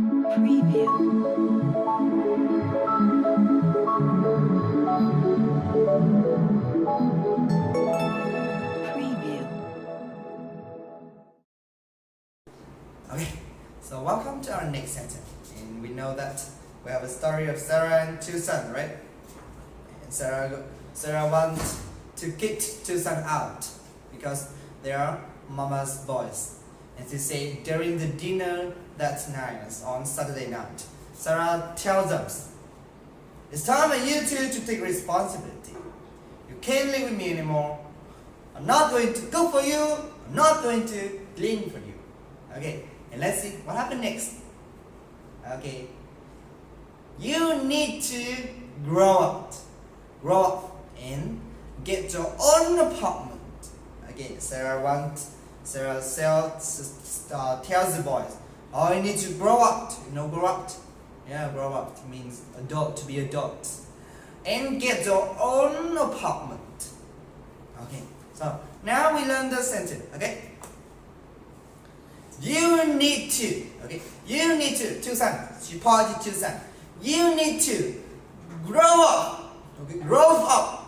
Preview. Preview. Okay, so welcome to our next sentence. And we know that we have a story of Sarah and two sons, right? And Sarah wants to kick two sons out because they are mama's boys. And she said during the dinner that night, on Saturday night, Sarah tells them, "It's time for you two to take responsibility. You can't live with me anymore. I'm not going to cook for you. I'm not going to clean for you." Okay, and let's see what happened next. Okay, you need to grow up and get your own apartment. Okay, Sarah tells the boys, "Oh, you need to grow up." You know, grow up. Yeah, grow up means adult, to be adults, and get your own apartment. Okay, so now we learn the sentence. Okay, you need to. Okay, you need to. Two sons. She pointed two sons. You need to grow up. Okay, grow up.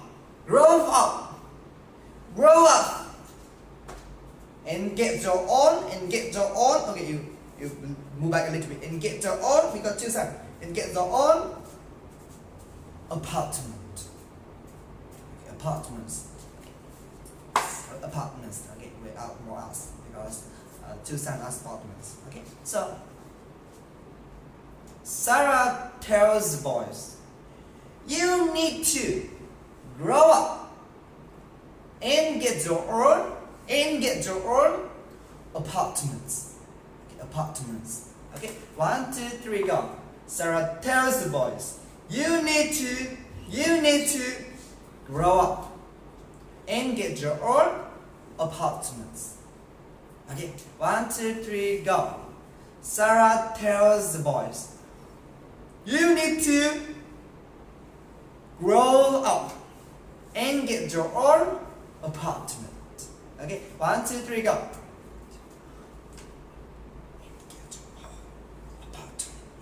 And get your own. Okay, you move back a little bit. And get your own. We got two sons. And get your own apartment. Okay, apartments. Okay, without more else because two sons apartments. Okay, so Sarah tells the boys, "You need to grow up and get your own apartments." Okay, apartments. Okay, 1, 2, 3, go. Sarah tells the boys, you need to grow up and get your own apartments. Okay, 1, 2, 3, go. Sarah tells the boys, you need to grow up and get your own apartment. Okay, 1, 2, 3, go.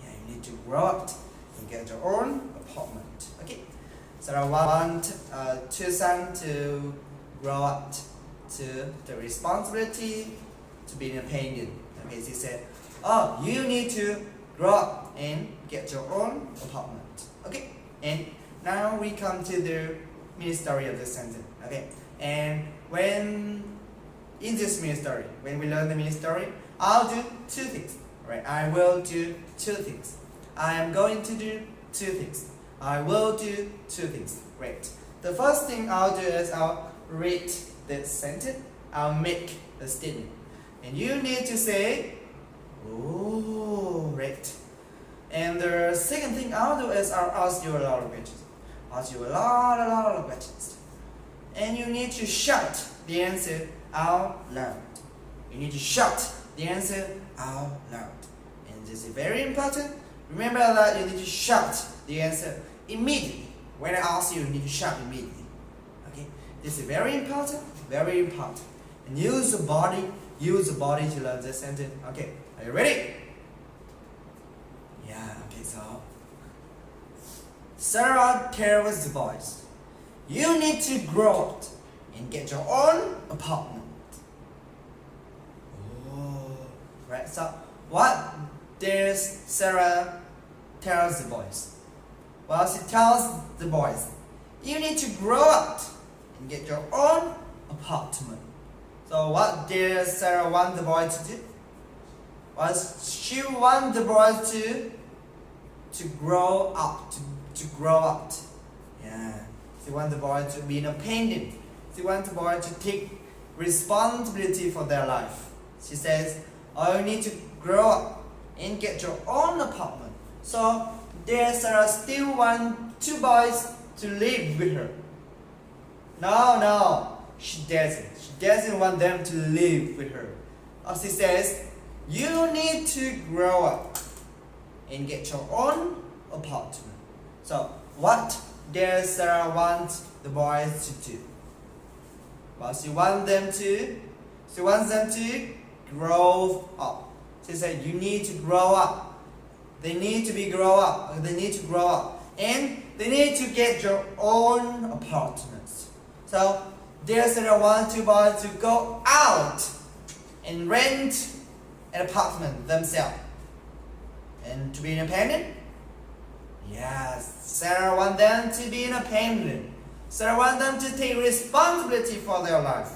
Yeah, you need to grow up and get your own apartment. Okay, Sarah wants two sons to grow up to the responsibility to be independent. Okay, she said, "Oh, you need to grow up and get your own apartment." Okay, and now we come to the mini story of this sentence. Okay, and when in this mini story, when we learn the mini story, I'll do two things. Right? I will do two things. I am going to do two things. I will do two things. Great. The first thing I'll do is I'll read this sentence. I'll make a statement, and you need to say, "Oh, right." And the second thing I'll do is I'll ask you a lot of questions. Ask you a lot of questions. And you need to shout the answer out loud. You need to shout the answer out loud. And this is very important. Remember that you need to shout the answer immediately. When I ask you, you need to shout immediately. Okay? This is very important. And use the body to learn this sentence. Okay, are you ready? Yeah, okay, so Sarah tells the boys, you need to grow up and get your own apartment. Oh, right, so what does Sarah tells the boys? Well, she tells the boys, you need to grow up and get your own apartment. So what does Sarah want the boy to do? Well, she wants the boy to grow up, to grow up. Yeah. She wants the boy to be independent. She wants the boy to take responsibility for their life. She says, "Oh, you need to grow up and get your own apartment." So there Sarah still wants two boys to live with her. No, she doesn't. She doesn't want them to live with her. She says, you need to grow up and get your own apartment. So what does Sarah want the boys to do? Well, she wants them to grow up. She said, you need to grow up They need to be grow up. They need to grow up, and they need to get your own apartments. So dear Sarah wants to go out and rent an apartment themselves and to be independent. Yes, Sarah wants them to be independent. Sarah wants them to take responsibility for their life.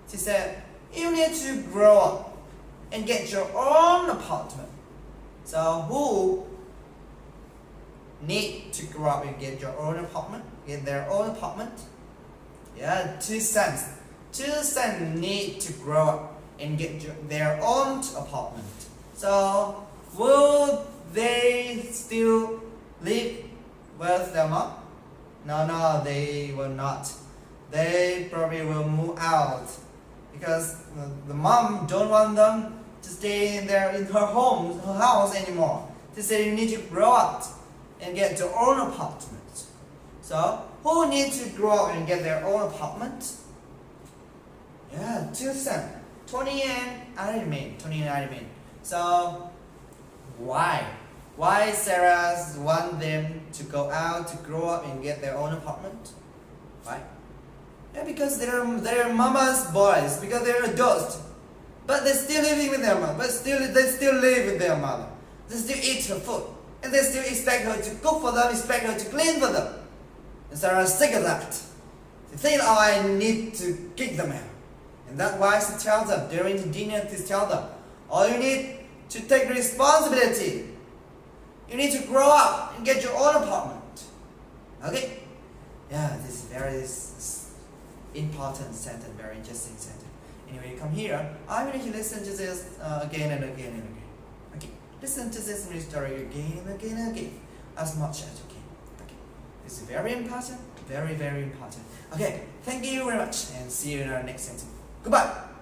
She said, you need to grow up and get your own apartment. So who need to grow up and get your own apartment? Get their own apartment? Yeah, two sons. Two sons need to grow up and get their own apartment. So will they still live with their mom? No, they will not. They probably will move out because the mom don't want them to stay in her house anymore. They say you need to grow up and get your own apartment. So who needs to grow up and get their own apartment? Yeah, two sons, Tony and Irene. So why Sarah want them to go out to grow up and get their own apartment? Why? Yeah, because they're mama's boys, because they're adults. But they're still living with their mother. They still live with their mother. They still eat her food. And they still expect her to cook for them, expect her to clean for them. And Sarah's sick of that. She thinks, I need to kick them out. And that's why she tells them, during dinner, she tells them, you need to take responsibility. You need to grow up and get your own apartment. Okay? Yeah, this is very important sentence, very interesting sentence. Anyway, you come here. I want you to listen to this again and again and again. Okay, listen to this story again and again and again, as much as you can. Okay, this is very important, very, very important. Okay, thank you very much, and see you in our next sentence. Goodbye.